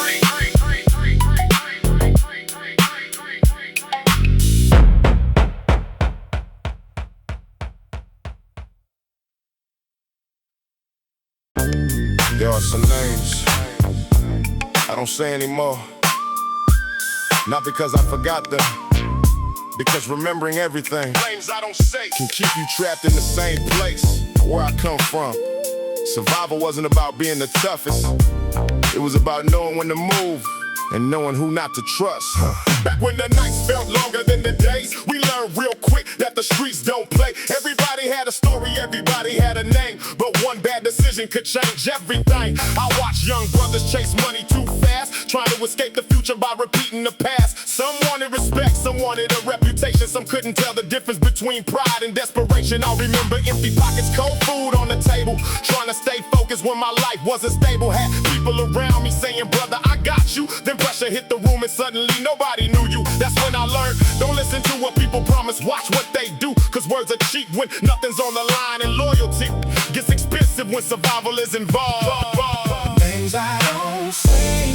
There are some names I don't say anymore, not because I forgot them, because remembering everything Names I don't say. can keep you trapped in the same place where I come from. Survival wasn't about being the toughest, it was about knowing when to move and knowing who not to trust. Back when the nights felt longer than the days, we learned real quick that the streets don't play. Everybody had a story, everybody had a name, but one bad decision could change everything. I watch young brothers chase money too fast, trying to escape the future by repeating the past. Some wanted respect, some wanted a reputation, some couldn't tell the difference between pride and desperation. I remember empty pockets, cold food on the table, trying to stay focused when my life wasn't stable. Had people around me saying, brother, I got you. Then pressure hit the room and suddenly nobody knew you. That's when I learned, don't listen to what people promise, watch what they do. Cause words are cheap when nothing's on the line, and loyalty gets expensive when survival is involved. Names I don't say,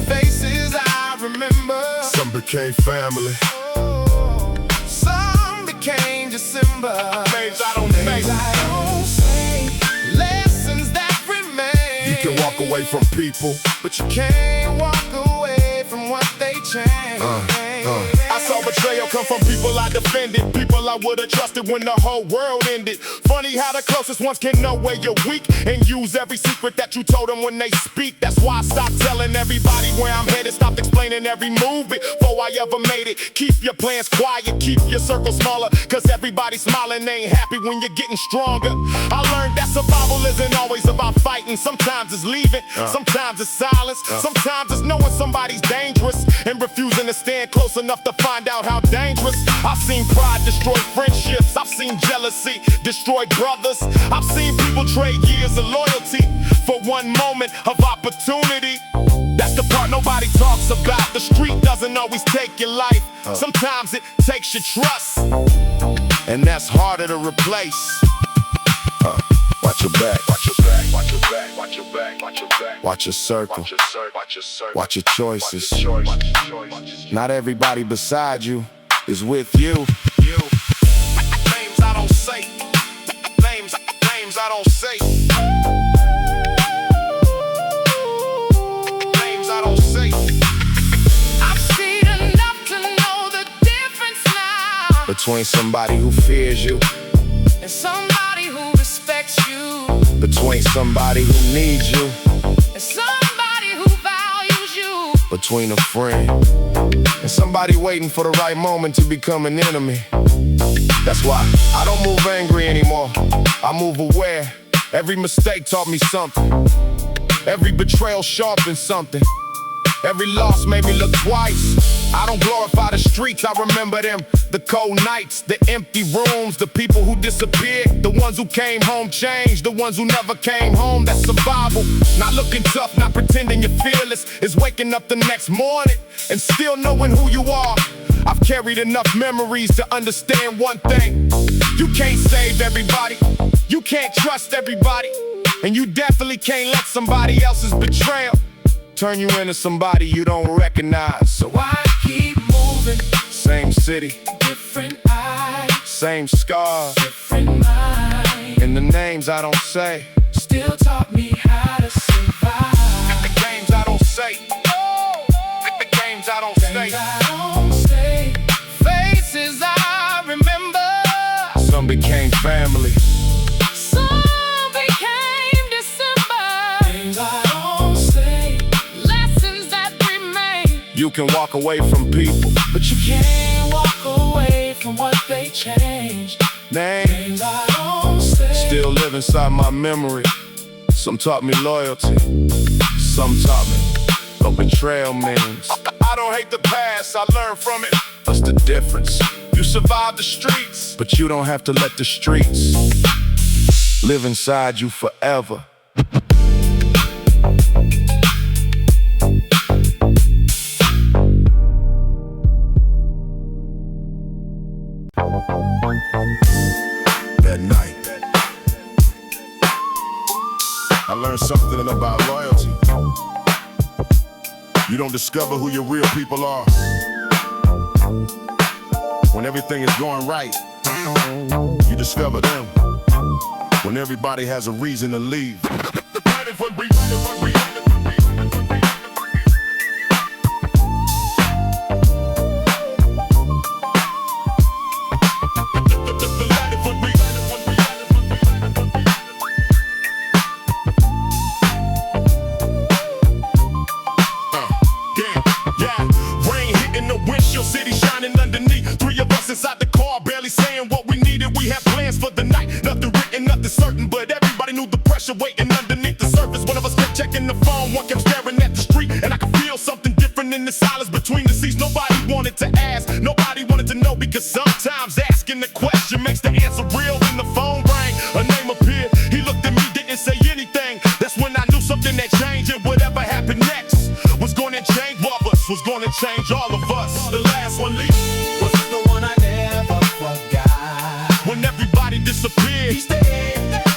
faces I remember. Some became family. Some became December. Names I don't Names make. I don't say, lessons that remain. You can walk away from people, but you can't walk away from what they change. I saw betrayal come from people I defended, people I would've trusted when the whole world ended. Funny how the closest ones can know where you're weak and use every secret that you told them when they speak. That's why I stopped telling everybody where I'm headed, stopped explaining every move before I ever made it. Keep your plans quiet, keep your circle smaller, cause everybody smiling ain't happy when you're getting stronger. I learned that survival isn't always about fighting. Sometimes it's leaving, sometimes it's silence, sometimes it's knowing somebody's dangerous and refusing to stand close enough to find out how dangerous. I've seen pride destroy friendships, I've seen jealousy destroy brothers, I've seen people trade years of loyalty for one moment of opportunity. That's the part nobody talks about. The street doesn't always take your life, sometimes it takes your trust, and that's harder to replace. Watch your back, watch your back, watch your back, watch your back, watch your back. Watch your circle, watch your choices. Not everybody beside you is with you. Names I don't say, names I don't say, names I don't say. I've seen enough to know the difference now Between somebody who fears you and somebody who respects you, between somebody who needs you and somebody who values you, between a friend and somebody waiting for the right moment to become an enemy. That's why I don't move angry anymore, I move aware. Every mistake taught me something, every betrayal sharpened something, every loss made me look twice. I don't glorify the streets, I remember them. The cold nights, the empty rooms, the people who disappeared, the ones who came home changed, the ones who never came home. That's survival. Not looking tough, not pretending you're fearless. It's waking up the next morning and still knowing who you are. I've carried enough memories to understand one thing: you can't save everybody, you can't trust everybody, and you definitely can't let somebody else's betrayal turn you into somebody you don't recognize. so I keep moving. Same city, Different eyes, same scars, different mind, and the names I don't say. still taught me how to survive. The games I don't say. The games I don't say. Things I don't say, faces I remember, Some became family. some became December. Things I don't say, lessons that remain. You can walk away from people. But you can't walk away from what they changed. Names Things I don't say, still live inside my memory. Some taught me loyalty, some taught me what betrayal means. I don't hate the past, I learned from it. That's the difference. You survive the streets, but you don't have to let the streets live inside you forever. That night, I learned something about loyalty. You don't discover who your real people are when everything is going right. You discover them when everybody has a reason to leave. City shining underneath, three of us inside the car, barely saying what we needed. We had plans for the night, nothing written, nothing certain, but everybody knew the pressure waiting underneath the surface. One of us kept checking the phone, one kept staring at the street, and I could feel something different in the silence between the seats. Nobody wanted to ask, nobody wanted to know, because sometimes asking the question makes the answer real. When the phone rang, a name appeared, he looked at me, didn't say anything. That's when I knew something had changed, and whatever happened next was gonna change all of us, was gonna change all of us. The last one leaving was the one I never forgot. when everybody disappeared.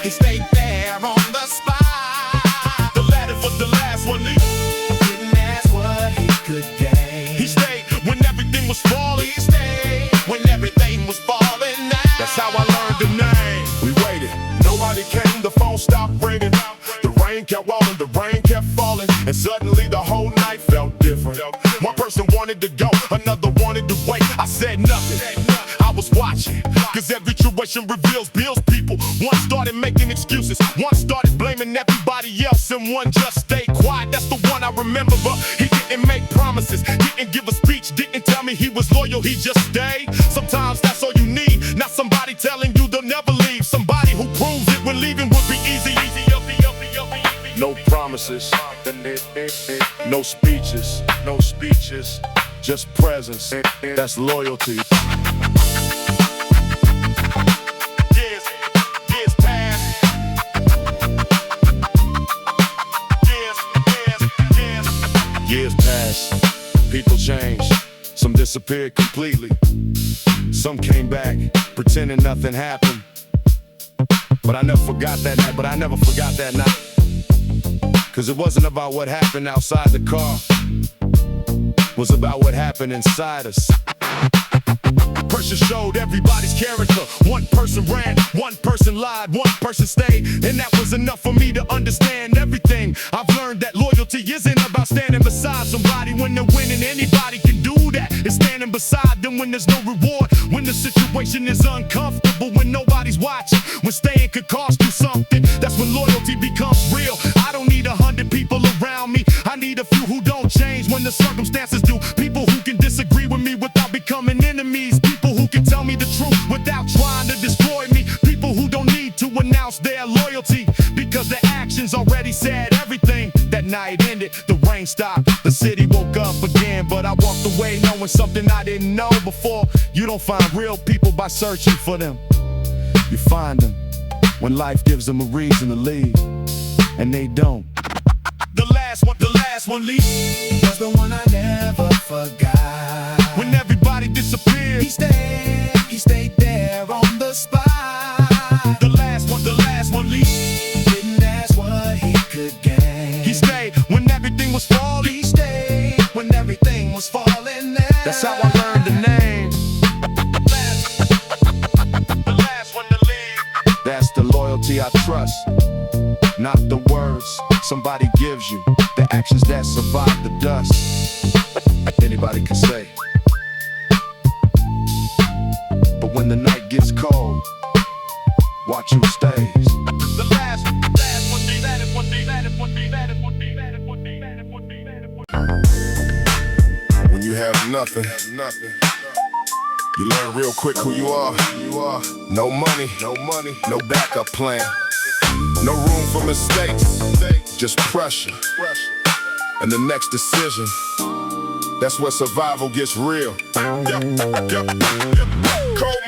He stayed there on the spot. The ladder for the last one leaving. Didn't ask what he could gain. He stayed when everything was falling. He stayed when everything was falling down. That's how I learned the name. We waited, nobody came, the phone stopped ringing. The rain kept falling, the rain kept falling, and suddenly the whole night felt different. One person wanted to go, another wanted to wait. said nothing. I was watching, cause every situation reveals bills people. One started making excuses, one started blaming everybody else, and one just stayed quiet. That's the one I remember, but he didn't make promises, didn't give a speech, didn't tell me he was loyal, he just stayed. Sometimes that's all you need, not somebody telling you they'll never leave. Somebody who proves it when leaving would be easy. No promises, no speeches, just presence. That's loyalty. Years pass. Years pass, people change. Some disappeared completely. Some came back, pretending nothing happened. But I never forgot that night. Cause it wasn't about what happened outside the car. It was about what happened inside us. Pressure showed everybody's character. One person ran, one person lied, one person stayed, and that was enough for me to understand everything. I've learned that loyalty isn't about standing beside somebody when they're winning. Anybody can do that. It's standing beside them when there's no reward, when the situation is uncomfortable, when nobody's watching, when staying could cost you something. That's when loyalty becomes real. I don't need 100 people around me, I need a few who don't change when the circumstances do. People who can disagree with me without becoming enemies. People who can tell me the truth without trying to destroy me. People who don't need to announce their loyalty, because their actions already said everything. That night ended, the rain stopped, the city woke up again. But I walked away knowing something I didn't know before. You don't find real people by searching for them. You find them when life gives them a reason to leave, and they don't. The last one leaves was the one I never forgot. when everybody disappeared. He stayed there on the spot. The last one leaves. Didn't ask what he could gain. He stayed when everything was falling. He stayed when everything was falling down. That's how I learned the name. The last one to leave. That's the loyalty I trust, not the words somebody gives you, the actions that survive the dust. Anybody can say, but when the night gets cold, watch who stays. The last one leaves. When you have nothing, you learn real quick who you are. No money, no backup plan. No room for mistakes, just pressure. And the next decision, that's where survival gets real. Cold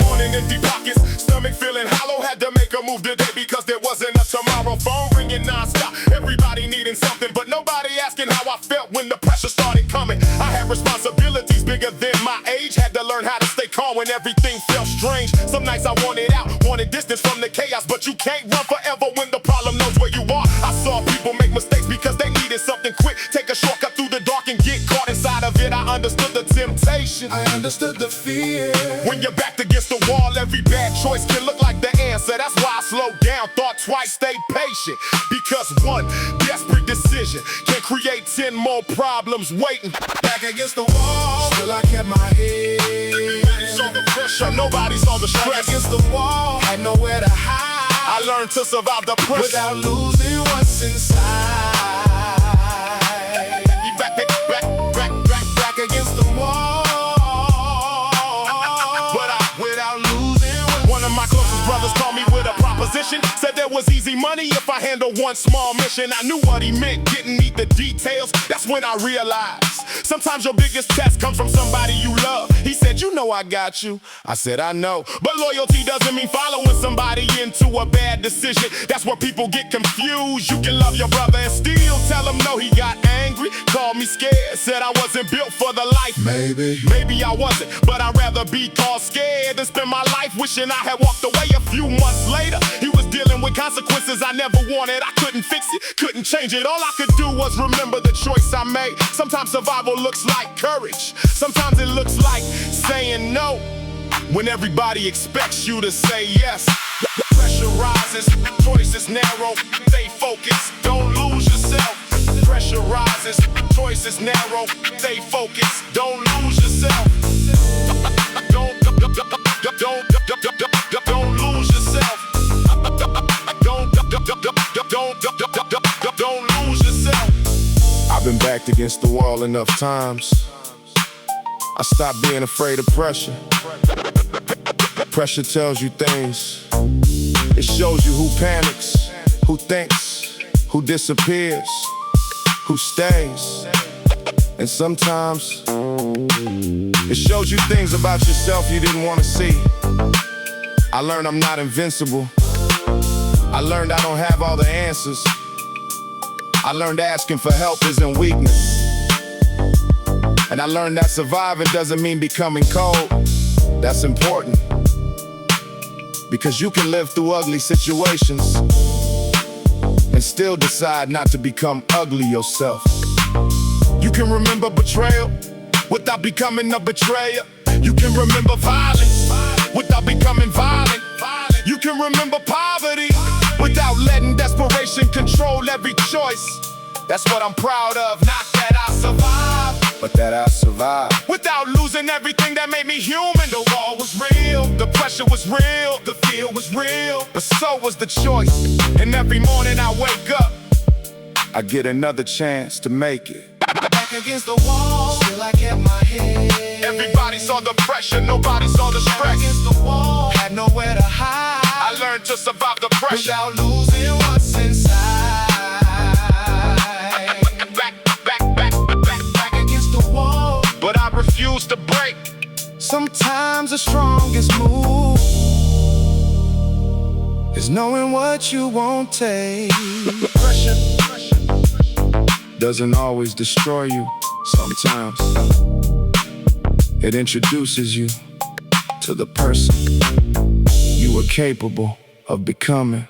morning, empty pockets, stomach feeling hollow. Had to make a move today because there wasn't a tomorrow. Phone ringing non-stop, everybody needing something, but nobody asking how I felt when the pressure started coming. I had responsibilities bigger than my age. Had to learn how to stay calm when everything felt strange. Some nights I wanted out, wanted distance from the chaos, but you can't run forever when the problem knows where you are. I saw people make mistakes because they needed something quick. Take a shortcut through the dark and get caught inside of it. I understood the temptation, I understood the fear. when you're backed against the wall, every bad choice can look like the answer. That's why I slowed down, thought twice, stayed patient. Because one desperate decision can create 10 more problems waiting. Back against the wall, still I kept my head. Saw the pressure, nobody saw the Back stress. against the wall, had nowhere to hide. I learned to survive the pressure without losing what's inside. Back against the wall, without losing what's One of my closest brothers called me with a proposition. Said there was easy money if I handle one small mission. I knew what he meant, didn't need the details. That's when I realized sometimes your biggest test comes from somebody you love. He said, you know I got you. I said, I know. But loyalty doesn't mean following somebody into a bad decision. That's where people get confused. You can love your brother and still tell him no. He got angry, called me scared, said I wasn't built for the life. Maybe I wasn't, but I'd rather be called scared than spend my life wishing I had walked away. A few months later, he was dealing with consequences I never wanted. I couldn't fix it, couldn't change it. All I could do was remember the choice I made. Sometimes survival looks like courage, sometimes it looks like saying no when everybody expects you to say yes. Pressure rises, choices narrow, stay focused, don't lose yourself. Pressure rises, choices narrow, stay focused, don't lose yourself. been backed against the wall enough times, I stopped being afraid of pressure. Pressure tells you things. It shows you who panics, who thinks, who disappears, who stays. And sometimes it shows you things about yourself you didn't want to see. I learned I'm not invincible. I learned I don't have all the answers. I learned asking for help isn't weakness. And I learned that surviving doesn't mean becoming cold. That's important, because you can live through ugly situations and still decide not to become ugly yourself. You can remember betrayal without becoming a betrayer. You can remember violence without becoming violent. You can remember poverty without letting desperation control every choice. That's what I'm proud of. Not that I survived, but that I survived without losing everything that made me human. The wall was real, the pressure was real, the fear was real, but so was the choice. And every morning I wake up, I get another chance to make it. Back against the wall, still I kept my head. Everybody saw the pressure, nobody saw the Back stress. against the wall, had nowhere to hide. I learned to survive the pressure without losing what's inside. Back against the wall, but I refuse to break. sometimes the strongest move is knowing what you won't take. Pressure Doesn't always destroy you. Sometimes it introduces you to the person you were capable of becoming.